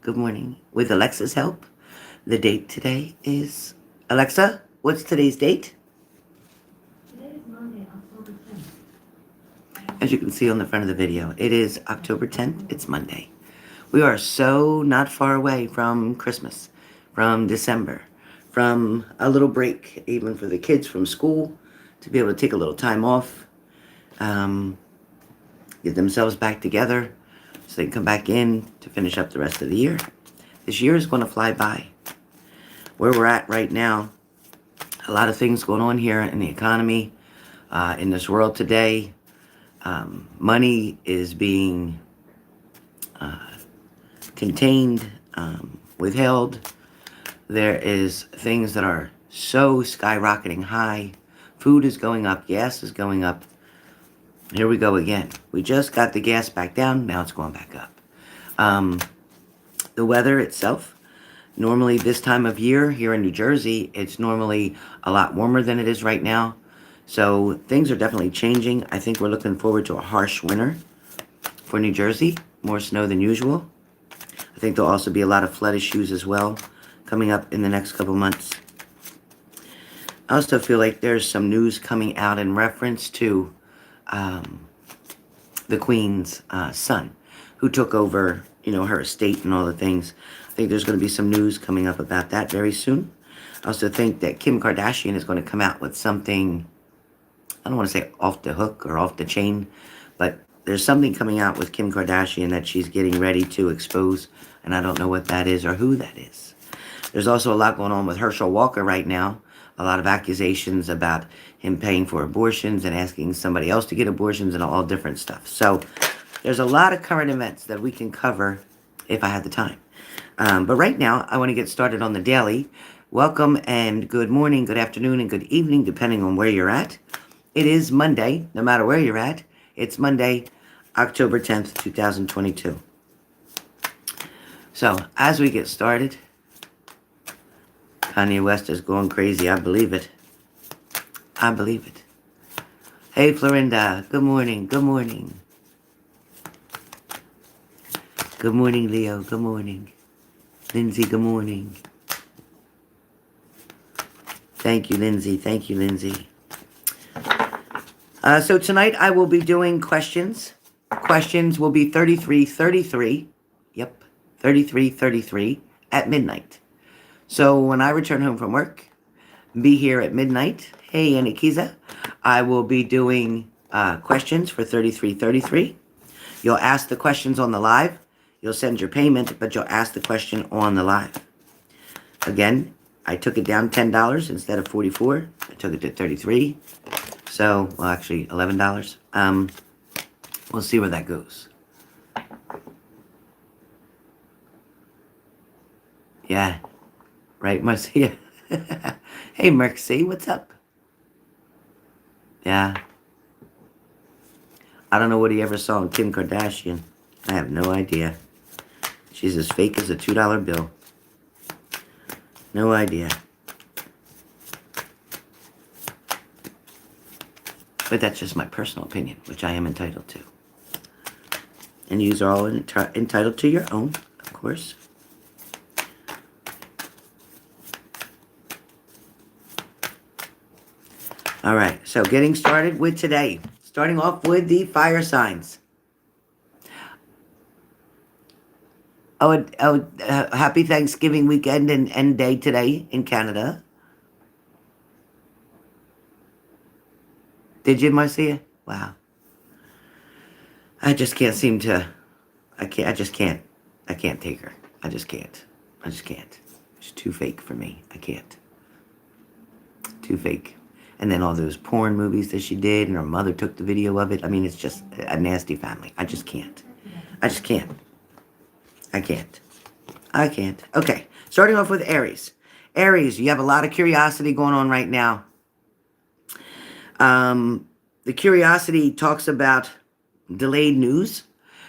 Good morning. With Alexa's help, the date today is... Alexa, what's today's date? Today is Monday, October 10th. As you can see on the front of the video, it is October 10th. It's Monday. We are so not far away from Christmas, from December, from a little break, even for the kids from school, to be able to take a little time off, get themselves back together so they can come back in to finish up the rest of the year. This year is going to fly by. Where we're at right now, a lot of things going on here in the economy, in this world today. Money is being contained, withheld. There is things that are so skyrocketing high. Food is going up. Gas is going up. Here we go again. We just got the gas back down. Now it's going back up. The weather itself, normally this time of year here in New Jersey, it's normally a lot warmer than it is right now. So things are definitely changing. I think we're looking forward to a harsh winter for New Jersey. More snow than usual. I think there'll also be a lot of flood issues as well coming up in the next couple months. I also feel like there's some news coming out in reference to the Queen's son, who took over, her estate and all the things. I think there's going to be some news coming up about that very soon. I also think that Kim Kardashian is going to come out with something, I don't want to say off the hook or off the chain, but there's something coming out with Kim Kardashian that she's getting ready to expose, and I don't know what that is or who that is. There's also a lot going on with Herschel Walker right now. A lot of accusations about him paying for abortions and asking somebody else to get abortions and all different stuff. So there's a lot of current events that we can cover if I had the time. But right now, I want to get started on the daily. Welcome and good morning, good afternoon, and good evening, depending on where you're at. It is Monday, no matter where you're at. It's Monday, October 10th, 2022. So, as we get started, Kanye West is going crazy. I believe it. I believe it. Hey, Florinda. Good morning. Good morning. Good morning, Leo. Good morning. Lindsay, good morning. Thank you, Lindsay. Thank you, Lindsay. So tonight I will be doing questions. Questions will be 33:33. Yep, 33:33 at midnight. So when I return home from work, be here at midnight. Hey, Anikiza. I will be doing questions for 33:33. You'll ask the questions on the live. You'll send your payment, but you'll ask the question on the live. Again, I took it down $10 instead of $44. I took it to $33. So, well, actually, $11. We'll see where that goes. Yeah. Right, Marcia? Hey, Mercy, what's up? Yeah. I don't know what he ever saw in Kim Kardashian. I have no idea. She's as fake as a $2 bill. No idea. But that's just my personal opinion, which I am entitled to. And you are all entitled to your own, of course. All right, so getting started with today. Starting off with the fire signs. Happy Thanksgiving weekend and end day today in Canada. Did you, Marcia? Wow. I just can't seem to... I just can't take her. I just can't. She's too fake for me. I can't. Too fake. And then all those porn movies that she did, and her mother took the video of it. I mean, it's just a nasty family. I just can't. I can't. Okay, starting off with Aries. Aries, you have a lot of curiosity going on right now. The curiosity talks about delayed news.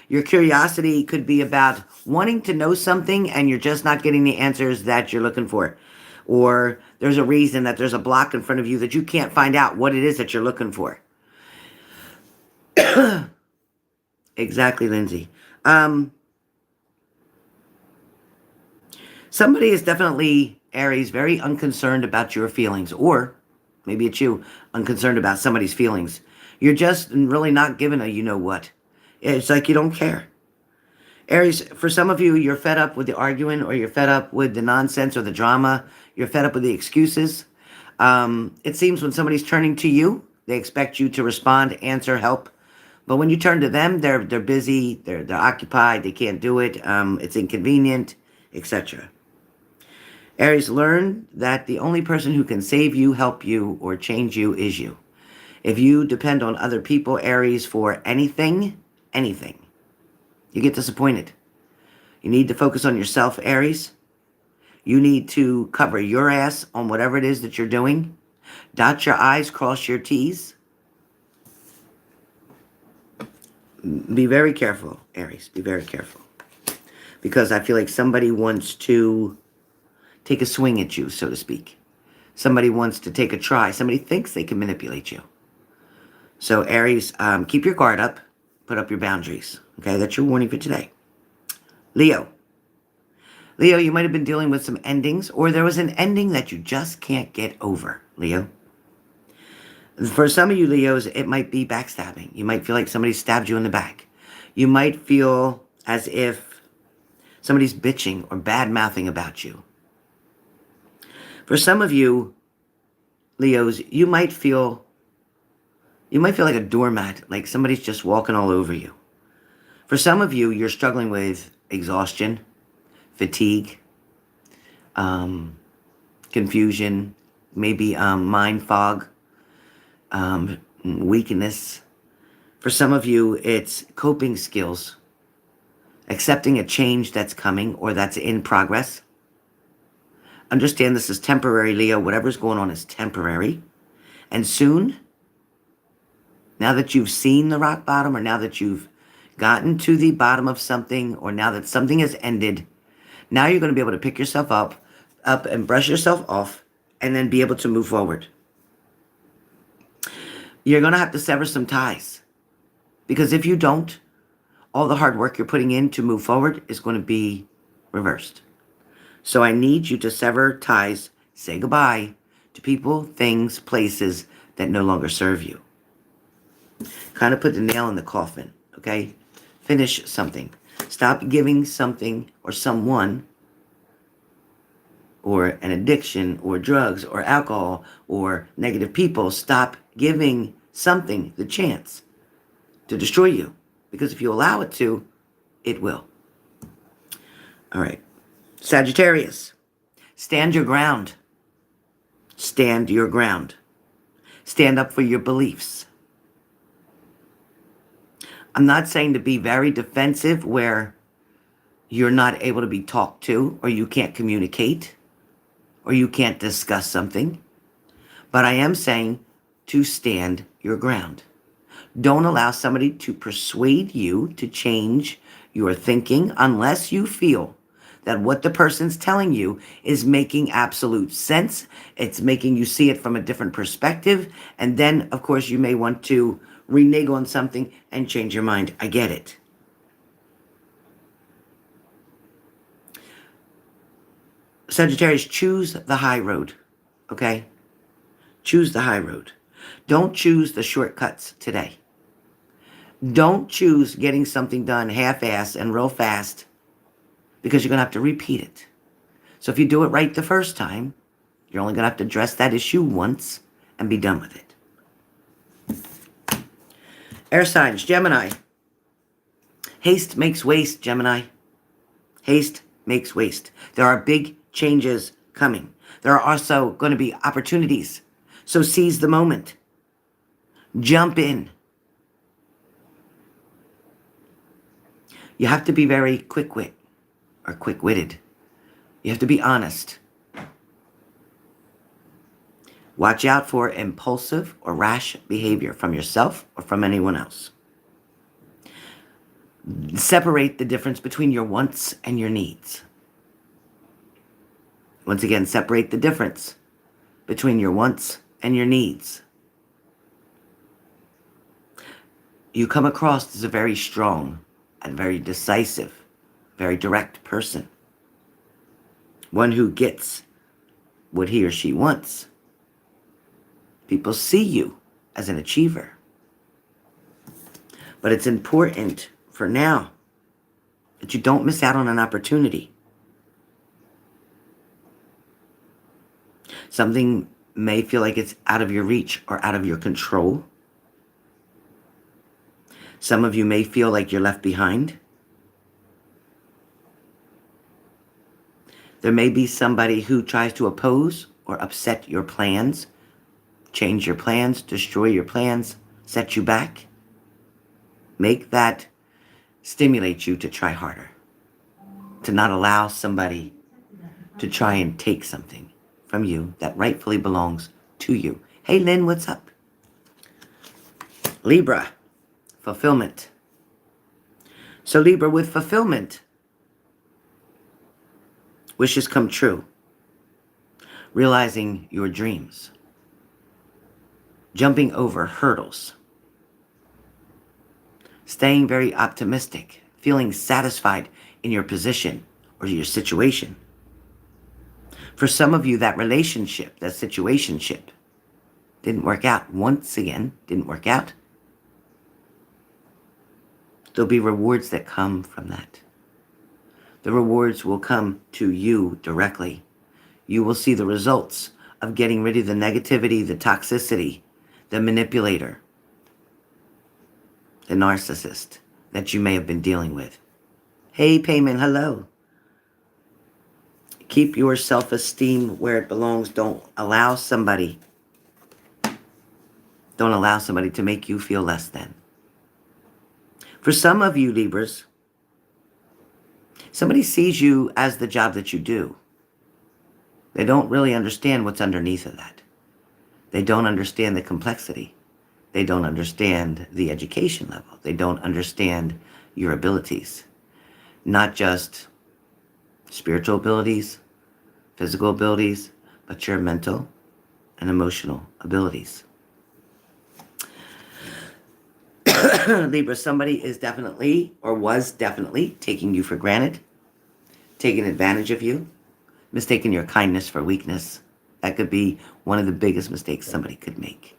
Your curiosity could be about wanting to know something and you're just not getting the answers that you're looking for. Or there's a reason that there's a block in front of you that you can't find out what it is that you're looking for. Exactly, Lindsay. Somebody is definitely, Aries, very unconcerned about your feelings, or maybe it's you, unconcerned about somebody's feelings. You're just really not giving a you-know-what. It's like you don't care. Aries, for some of you, you're fed up with the arguing, or you're fed up with the nonsense or the drama. You're fed up with the excuses. It seems when somebody's turning to you, they expect you to respond, answer, help. But when you turn to them, they're busy, they're occupied, they can't do it, it's inconvenient, etc. Aries, learn that the only person who can save you, help you, or change you is you. If you depend on other people, Aries, for anything, you get disappointed. You need to focus on yourself, Aries. You need to cover your ass on whatever it is that you're doing. Dot your I's, cross your T's. Be very careful, Aries. Be very careful. Because I feel like somebody wants to take a swing at you, so to speak. Somebody wants to take a try. Somebody thinks they can manipulate you. So, Aries, keep your guard up. Put up your boundaries. Okay, that's your warning for today. Leo. Leo, you might have been dealing with some endings, or there was an ending that you just can't get over, Leo. For some of you Leos, it might be backstabbing. You might feel like somebody stabbed you in the back. You might feel as if somebody's bitching or bad-mouthing about you. For some of you Leos, you might feel like a doormat, like somebody's just walking all over you. For some of you, you're struggling with exhaustion, fatigue, confusion, maybe mind fog, weakness. For some of you, it's coping skills, accepting a change that's coming or that's in progress. Understand this is temporary, Leo. Whatever's going on is temporary. And soon, now that you've seen the rock bottom, or now that you've gotten to the bottom of something, or now that something has ended, now you're going to be able to pick yourself up and brush yourself off, and then be able to move forward. You're going to have to sever some ties. Because if you don't, all the hard work you're putting in to move forward is going to be reversed. So I need you to sever ties, say goodbye to people, things, places that no longer serve you. Kind of put the nail in the coffin, okay? Finish something. Stop giving something or someone, or an addiction, or drugs, or alcohol, or negative people. Stop giving something the chance to destroy you. Because if you allow it to, it will. All right. Sagittarius, stand your ground. Stand your ground. Stand up for your beliefs. I'm not saying to be very defensive where you're not able to be talked to, or you can't communicate, or you can't discuss something. But I am saying to stand your ground. Don't allow somebody to persuade you to change your thinking unless you feel that what the person's telling you is making absolute sense. It's making you see it from a different perspective. And then, of course, you may want to renege on something and change your mind. I get it. Sagittarius, choose the high road, okay? Choose the high road. Don't choose the shortcuts today. Don't choose getting something done half-assed and real fast, because you're going to have to repeat it. So if you do it right the first time, you're only going to have to address that issue once and be done with it. Air signs, Gemini. Haste makes waste, Gemini. Haste makes waste. There are big changes coming. There are also going to be opportunities. So seize the moment. Jump in. You have to be very quick-wit or quick-witted. You have to be honest. Watch out for impulsive or rash behavior from yourself or from anyone else. Separate the difference between your wants and your needs. Once again, separate the difference between your wants and your needs. You come across as a very strong and very decisive, very direct person. one who gets what he or she wants. People see you as an achiever. But it's important for now that you don't miss out on an opportunity. Something may feel like it's out of your reach or out of your control. Some of you may feel like you're left behind. There may be somebody who tries to oppose or upset your plans, change your plans, destroy your plans, set you back. Make that stimulate you to try harder, to not allow somebody to try and take something from you that rightfully belongs to you. Hey, Lynn, what's up? Libra, fulfillment. So Libra, with fulfillment, wishes come true, realizing your dreams, jumping over hurdles, staying very optimistic, feeling satisfied in your position or your situation. For some of you, that relationship, that situationship, didn't work out. Once again, didn't work out. There'll be rewards that come from that. The rewards will come to you directly. You will see the results of getting rid of the negativity, the toxicity, the manipulator, the narcissist that you may have been dealing with. Hey, Payman, hello. Keep your self-esteem where it belongs. Don't allow somebody to make you feel less than. For some of you, Libras, somebody sees you as the job that you do. They don't really understand what's underneath of that. They don't understand the complexity. They don't understand the education level. They don't understand your abilities. Not just spiritual abilities, physical abilities, but your mental and emotional abilities. Libra, somebody is definitely or was definitely taking you for granted, taking advantage of you, mistaking your kindness for weakness. That could be one of the biggest mistakes somebody could make.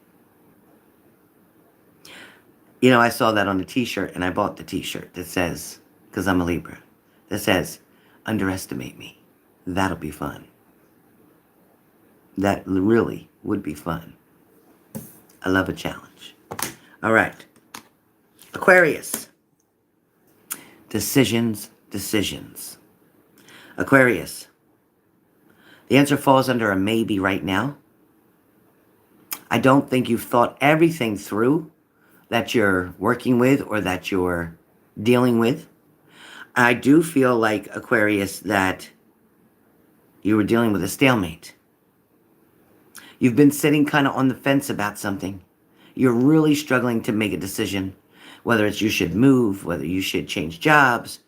You know, I saw that on a t-shirt and I bought the t-shirt that says, because I'm a Libra, that says, underestimate me. That'll be fun. That really would be fun. I love a challenge. All right. Aquarius. Decisions. Aquarius. The answer falls under a maybe right now. I don't think you've thought everything through that you're working with or that you're dealing with. I do feel like, Aquarius, that you were dealing with a stalemate. You've been sitting kind of on the fence about something. You're really struggling to make a decision, whether it's you should move, whether you should change jobs,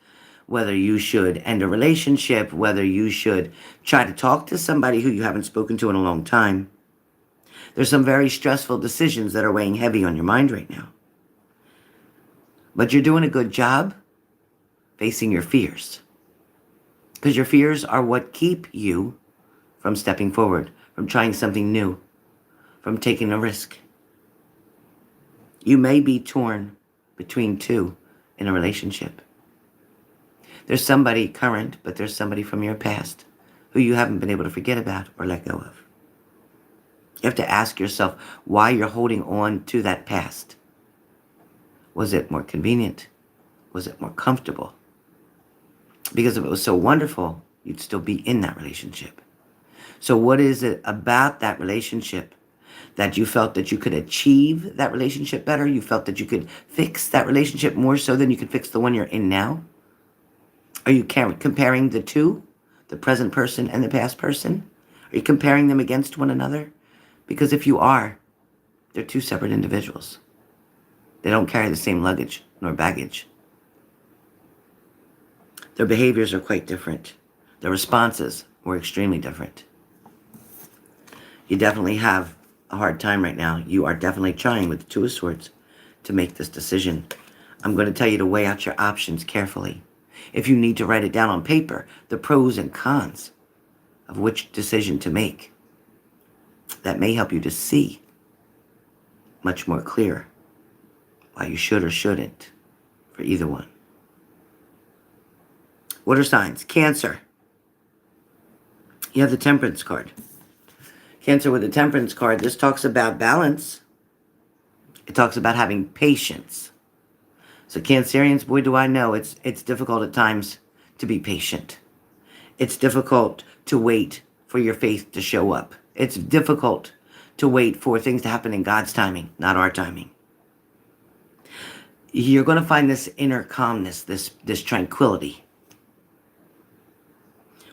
whether you should end a relationship, whether you should try to talk to somebody who you haven't spoken to in a long time. There's some very stressful decisions that are weighing heavy on your mind right now. But you're doing a good job facing your fears. Because your fears are what keep you from stepping forward, from trying something new, from taking a risk. You may be torn between two in a relationship. There's somebody current, but there's somebody from your past who you haven't been able to forget about or let go of. You have to ask yourself why you're holding on to that past. Was it more convenient? Was it more comfortable? Because if it was so wonderful, you'd still be in that relationship. So what is it about that relationship that you felt that you could achieve that relationship better? You felt that you could fix that relationship more so than you could fix the one you're in now? Are you comparing the two, the present person and the past person? Are you comparing them against one another? Because if you are, they're two separate individuals. They don't carry the same luggage nor baggage. Their behaviors are quite different. Their responses were extremely different. You definitely have a hard time right now. You are definitely trying with the Two of Swords to make this decision. I'm going to tell you to weigh out your options carefully. If you need to write it down on paper, the pros and cons, of which decision to make. That may help you to see much more clear why you should or shouldn't for either one. Water signs. Cancer. You have the Temperance card. Cancer with the Temperance card, this talks about balance. It talks about having patience. So Cancerians, boy, do I know it's difficult at times to be patient. It's difficult to wait for your faith to show up. It's difficult to wait for things to happen in God's timing, not our timing. You're going to find this inner calmness, this tranquility.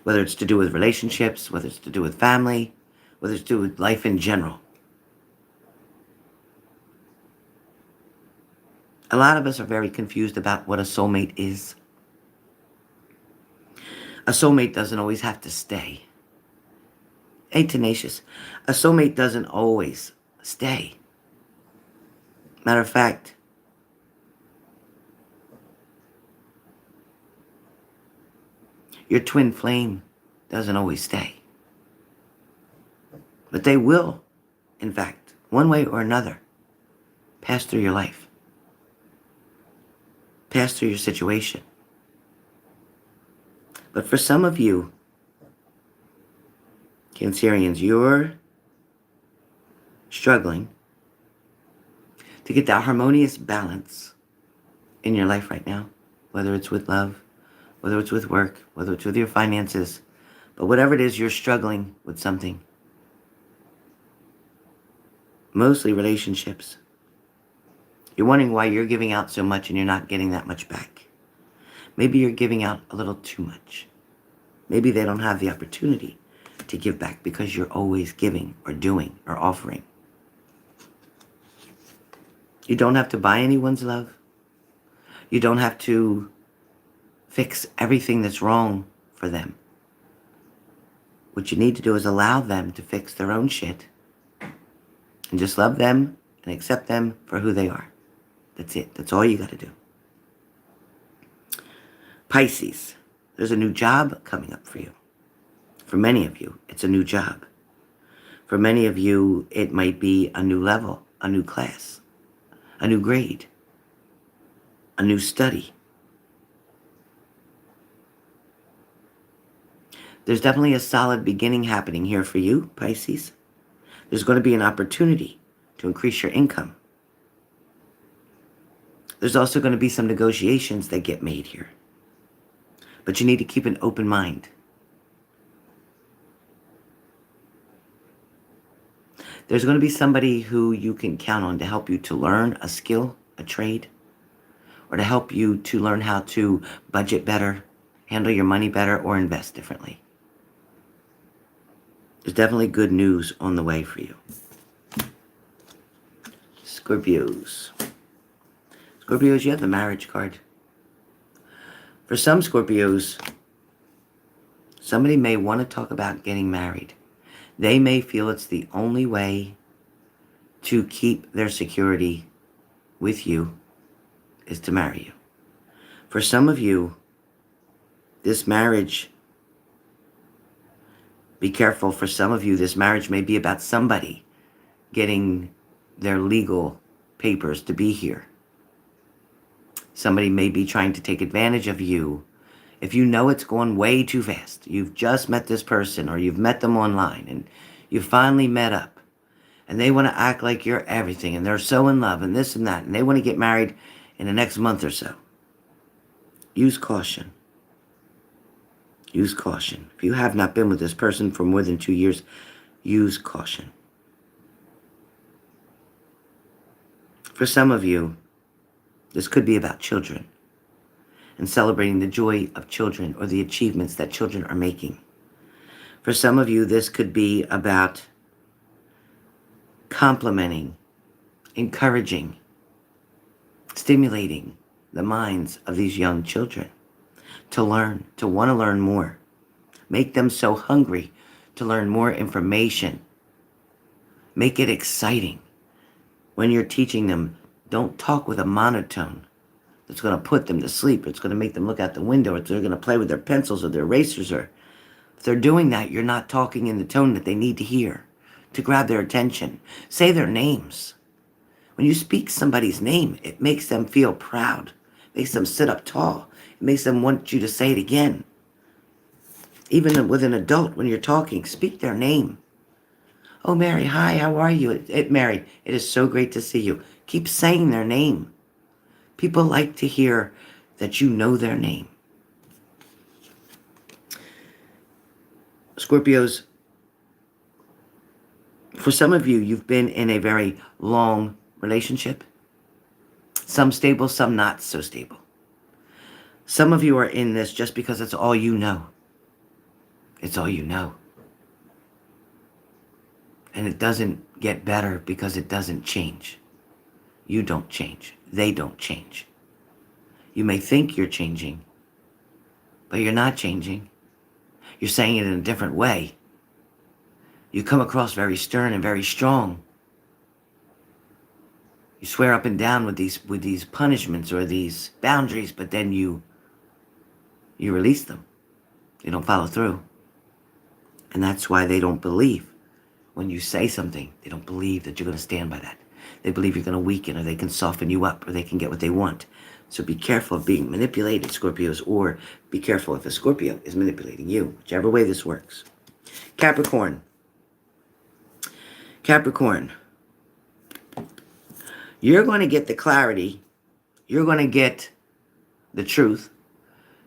Whether it's to do with relationships, whether it's to do with family, whether it's to do with life in general. A lot of us are very confused about what a soulmate is. A soulmate doesn't always have to stay. Hey, tenacious. A soulmate doesn't always stay. Matter of fact, your twin flame doesn't always stay. But they will, in fact, one way or another, pass through your life. Pass through your situation. But for some of you, Cancerians, you're struggling to get that harmonious balance in your life right now, whether it's with love, whether it's with work, whether it's with your finances, but whatever it is, you're struggling with something. Mostly relationships. You're wondering why you're giving out so much and you're not getting that much back. Maybe you're giving out a little too much. Maybe they don't have the opportunity to give back because you're always giving or doing or offering. You don't have to buy anyone's love. You don't have to fix everything that's wrong for them. What you need to do is allow them to fix their own shit and just love them and accept them for who they are. That's it. That's all you got to do. Pisces, there's a new job coming up for you. For many of you, it's a new job. For many of you, it might be a new level, a new class, a new grade, a new study. There's definitely a solid beginning happening here for you, Pisces. There's going to be an opportunity to increase your income. There's also going to be some negotiations that get made here. But you need to keep an open mind. There's going to be somebody who you can count on to help you to learn a skill, a trade, or to help you to learn how to budget better, handle your money better, or invest differently. There's definitely good news on the way for you. Scorpios. Scorpios, you have the marriage card. For some Scorpios, somebody may want to talk about getting married. They may feel it's the only way to keep their security with you is to marry you. For some of you, this marriage, be careful, for some of you, this marriage may be about somebody getting their legal papers to be here. Somebody may be trying to take advantage of you. If you know it's going way too fast, you've just met this person or you've met them online and you finally met up and they want to act like you're everything and they're so in love and this and that and they want to get married in the next month or so. Use caution. Use caution. If you have not been with this person for more than 2 years, use caution. For some of you, this could be about children and celebrating the joy of children or the achievements that children are making. For some of you, this could be about complimenting, encouraging, stimulating the minds of these young children to learn, to want to learn more. Make them so hungry to learn more information. Make it exciting. When you're teaching them, don't talk with a monotone that's going to put them to sleep. It's going to make them look out the window. Or they're going to play with their pencils or their erasers or If they're doing that, you're not talking in the tone that they need to hear to grab their attention. Say their names. When you speak somebody's name, it makes them feel proud. It makes them sit up tall. It makes them want you to say it again. Even with an adult, when you're talking, speak their name. Oh, Mary, hi, how are you? Mary, it is so great to see you. Keep saying their name. People like to hear that you know their name. Scorpios, for some of you, you've been in a very long relationship. Some stable, some not so stable. Some of you are in this just because it's all you know. It's all you know. And it doesn't get better because it doesn't change. You don't change. They don't change. You may think you're changing, but you're not changing. You're saying it in a different way. You come across very stern and very strong. You swear up and down with these punishments or these boundaries, but then you release them. You don't follow through. And that's why they don't believe. When you say something, they don't believe that you're going to stand by that. They believe you're going to weaken, or they can soften you up, or they can get what they want. So be careful of being manipulated, Scorpios, or be careful if a Scorpio is manipulating you, whichever way this works. Capricorn. Capricorn. You're going to get the clarity. You're going to get the truth.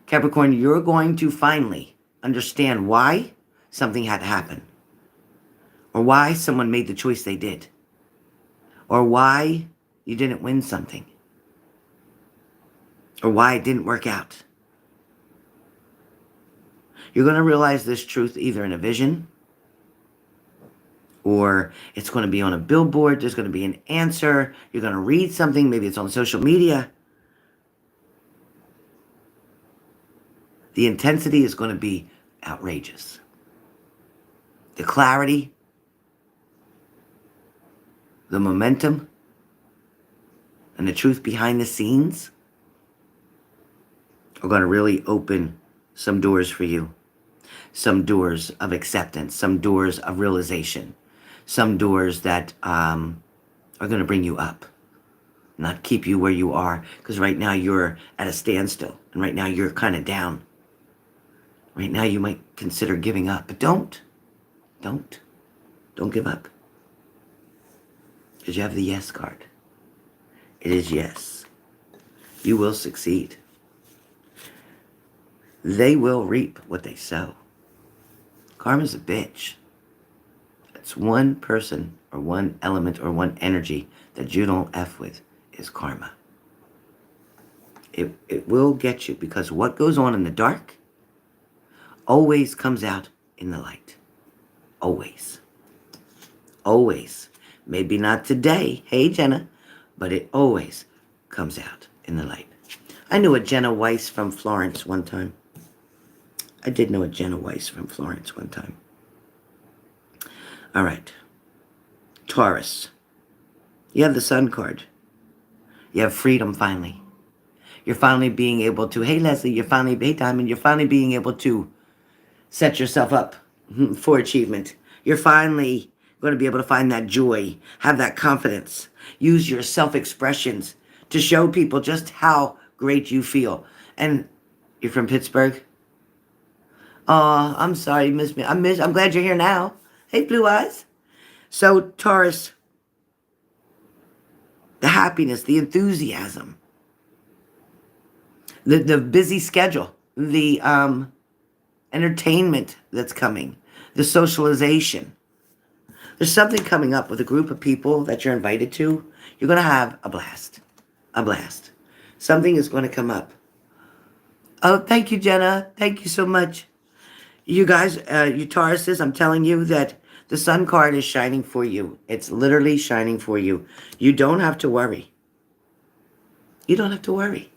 Capricorn, you're going to finally understand why something had to happen. Or why someone made the choice they did. Or why you didn't win something. Or why it didn't work out. You're going to realize this truth either in a vision, or it's going to be on a billboard. There's going to be an answer. You're going to read something. Maybe it's on social media. The intensity is going to be outrageous. The clarity, the momentum, and the truth behind the scenes are going to really open some doors for you. Some doors of acceptance, some doors of realization, some doors that are going to bring you up, not keep you where you are, because right now you're at a standstill, and right now you're kind of down. Right now you might consider giving up, but don't give up. Because you have the yes card. It is yes. You will succeed. They will reap what they sow. Karma's a bitch. It's one person or one element or one energy that you don't F with is karma. It will get you, because what goes on in the dark always comes out in the light. Always. Always. Maybe not today, hey Jenna, but it always comes out in the light. I knew a Jenna Weiss from Florence one time. I did know a Jenna Weiss from Florence one time. All right. Taurus. You have the Sun card. You have freedom finally. You're finally being able to, hey Leslie, hey Diamond, you're finally being able to set yourself up for achievement. You're finally going to be able to find that joy, have that confidence, use your self-expressions to show people just how great you feel. And you're from Pittsburgh? Oh, I'm sorry you missed me. I'm glad you're here now. Hey, Blue Eyes. So, Taurus, the happiness, the enthusiasm, the busy schedule, the entertainment that's coming, the socialization. There's something coming up with a group of people that you're invited to. You're going to have a blast. A blast. Something is going to come up. Oh, thank you, Jenna. Thank you so much. You guys, you Tauruses, I'm telling you that the Sun card is shining for you. It's literally shining for you. You don't have to worry. You don't have to worry.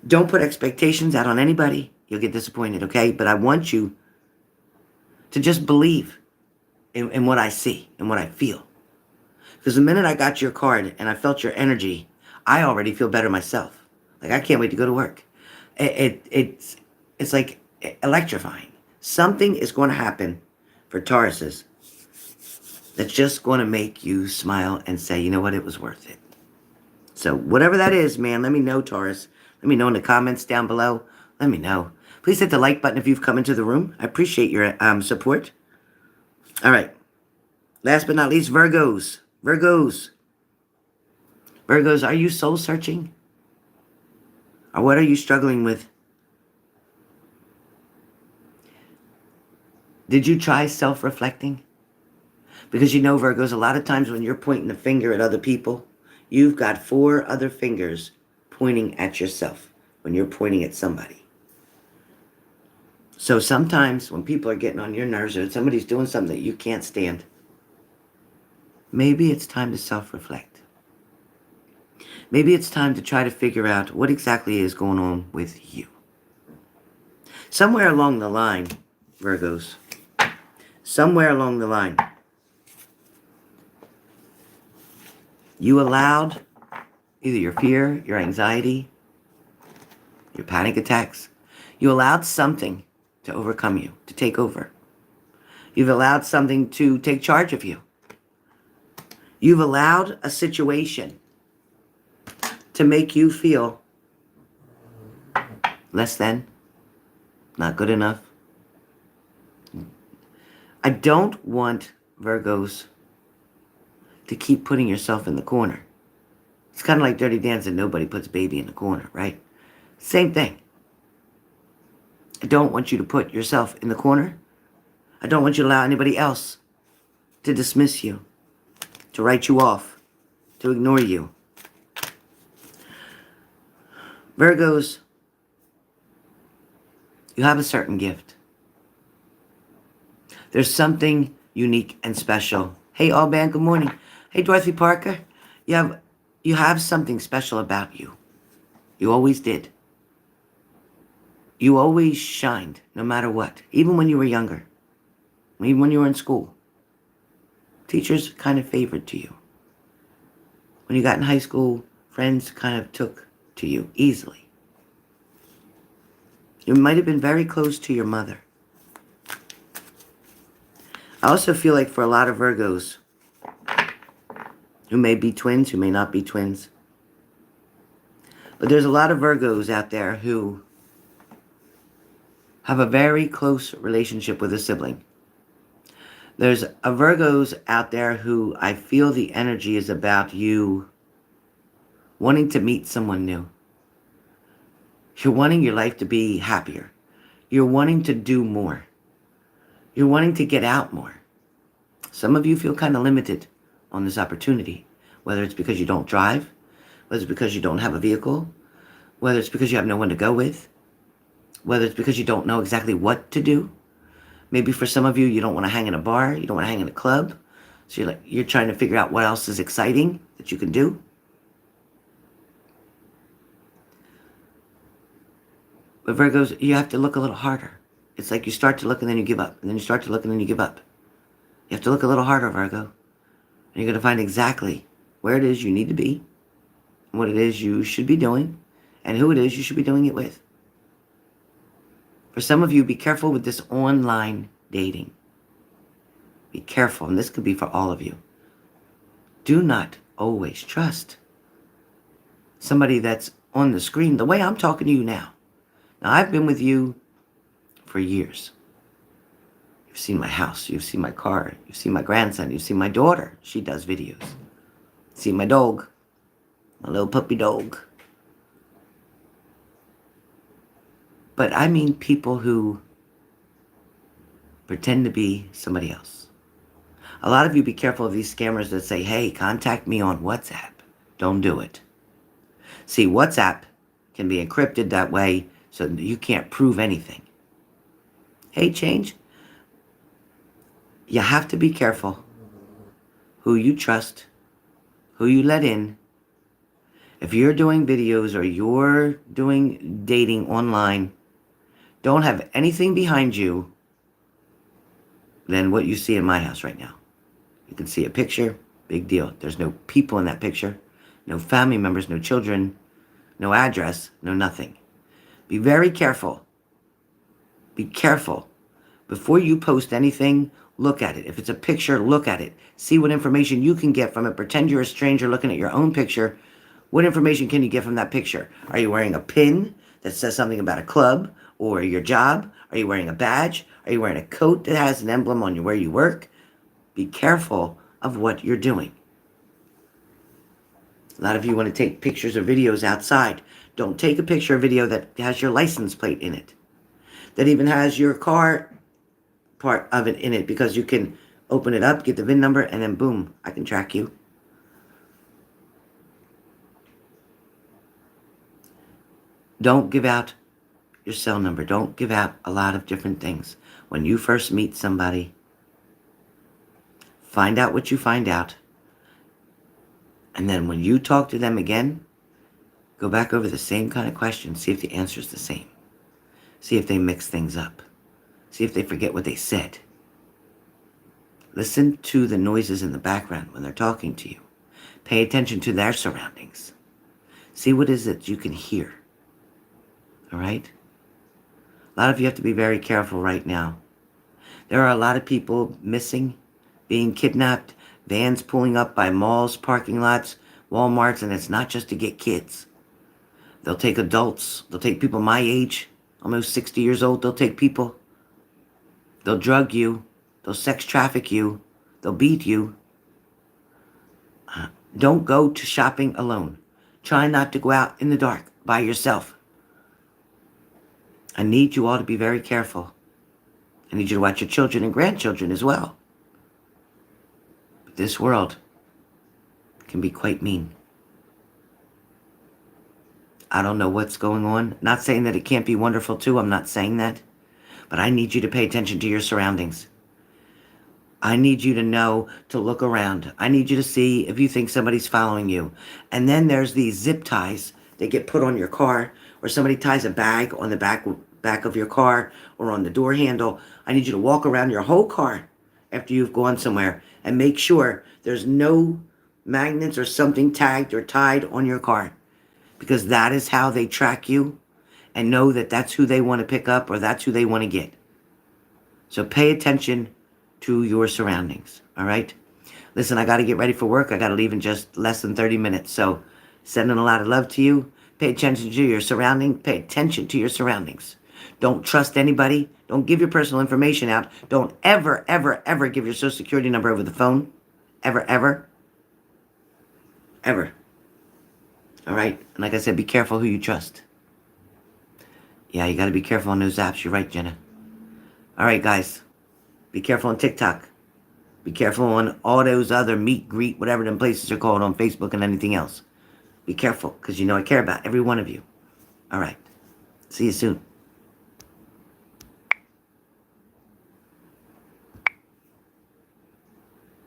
Don't put expectations out on anybody. You'll get disappointed, okay? But I want you to just believe in what I see and what I feel. Because the minute I got your card and I felt your energy, I already feel better myself. Like, I can't wait to go to work. It's like electrifying. Something is going to happen for Tauruses that's just going to make you smile and say, you know what, it was worth it. So whatever that is, man, let me know, Taurus. Let me know in the comments down below. Let me know. Please hit the like button if you've come into the room. I appreciate your support. All right. Last but not least, Virgos. Virgos. Virgos, are you soul searching? Or what are you struggling with? Did you try self-reflecting? Because you know, Virgos, a lot of times when you're pointing the finger at other people, you've got 4 other fingers pointing at yourself when you're pointing at somebody. So sometimes when people are getting on your nerves or somebody's doing something that you can't stand, maybe it's time to self-reflect. Maybe it's time to try to figure out what exactly is going on with you. Somewhere along the line, Virgos, somewhere along the line, you allowed either your fear, your anxiety, your panic attacks, you allowed something to overcome you, to take over. You've allowed something to take charge of you. You've allowed a situation to make you feel less than, not good enough. I don't want Virgos to keep putting yourself in the corner. It's kind of like Dirty Dancing. Nobody puts baby in the corner, right? Same thing. I don't want you to put yourself in the corner. I don't want you to allow anybody else to dismiss you, to write you off, to ignore you. Virgos, you have a certain gift. There's something unique and special. Hey, Alban, good morning. Hey, Dorothy Parker, you have something special about you. You always did. You always shined, no matter what, even when you were younger, even when you were in school. Teachers kind of favored to you. When you got in high school, friends kind of took to you easily. You might have been very close to your mother. I also feel like for a lot of Virgos, who may be twins, who may not be twins, but there's a lot of Virgos out there who have a very close relationship with a sibling. There's a Virgos out there who I feel the energy is about you wanting to meet someone new. You're wanting your life to be happier. You're wanting to do more. You're wanting to get out more. Some of you feel kind of limited on this opportunity, whether it's because you don't drive, whether it's because you don't have a vehicle, whether it's because you have no one to go with, whether it's because you don't know exactly what to do. Maybe for some of you, you don't want to hang in a bar, you don't want to hang in a club, so you're trying to figure out what else is exciting that you can do. But Virgos, you have to look a little harder. It's like you start to look and then you give up, and then you start to look and then you give up. You have to look a little harder, Virgo, and you're going to find exactly where it is you need to be, what it is you should be doing, and who it is you should be doing it with. For some of you, be careful with this online dating. Be careful, and this could be for all of you. Do not always trust somebody that's on the screen the way I'm talking to you now. Now, I've been with you for years. You've seen my house, you've seen my car, you've seen my grandson, you've seen my daughter. She does videos. You've seen my dog, my little puppy dog. But I mean people who pretend to be somebody else. A lot of you be careful of these scammers that say, hey, contact me on WhatsApp. Don't do it. See, WhatsApp can be encrypted that way so you can't prove anything. Hey, change. You have to be careful who you trust, who you let in. If you're doing videos or you're doing dating online, don't have anything behind you than what you see in my house right now. You can see a picture, big deal. There's no people in that picture, no family members, no children, no address, no nothing. Be very careful Be careful. Before you post anything, look at it. If it's a picture, look at it. See what information you can get from it. Pretend you're a stranger looking at your own picture. What information can you get from that picture? Are you wearing a pin that says something about a club or your job? Are you wearing a badge? Are you wearing a coat that has an emblem on you where you work? Be careful of what you're doing. A lot of you want to take pictures or videos outside. Don't take a picture or video that has your license plate in it, that even has your car part of it in it, because you can open it up, get the VIN number, and then boom, I can track you. Don't give out your cell number. Don't give out a lot of different things. When you first meet somebody, find out what you find out. And then when you talk to them again, go back over the same kind of questions. See if the answer is the same. See if they mix things up. See if they forget what they said. Listen to the noises in the background when they're talking to you. Pay attention to their surroundings. See what is it you can hear. All right? A lot of you have to be very careful right now. There are a lot of people missing, being kidnapped, vans pulling up by malls, parking lots, Walmarts, and it's not just to get kids. They'll take adults. They'll take people my age, almost 60 years old. They'll take people. They'll drug you. They'll sex traffic you. They'll beat you. Don't go to shopping alone. Try not to go out in the dark by yourself. I need you all to be very careful. I need you to watch your children and grandchildren as well. But this world can be quite mean. I don't know what's going on. Not saying that it can't be wonderful too. I'm not saying that. But I need you to pay attention to your surroundings. I need you to know to look around. I need you to see if you think somebody's following you. And then there's these zip ties that get put on your car, or somebody ties a bag on the back of your car or on the door handle. I need you to walk around your whole car after you've gone somewhere and make sure there's no magnets or something tagged or tied on your car, because that is how they track you and know that that's who they want to pick up or that's who they want to get. So pay attention to your surroundings, all right? Listen, I got to get ready for work. I got to leave in just less than 30 minutes. So sending a lot of love to you. Pay attention to your surroundings. Pay attention to your surroundings. Don't trust anybody. Don't give your personal information out. Don't ever, ever, ever give your social security number over the phone. Ever, ever. Ever. All right? And like I said, be careful who you trust. Yeah, you got to be careful on those apps. You're right, Jenna. All right, guys. Be careful on TikTok. Be careful on all those other meet, greet, whatever them places are called on Facebook and anything else. Be careful, because you know I care about every one of you. All right. See you soon.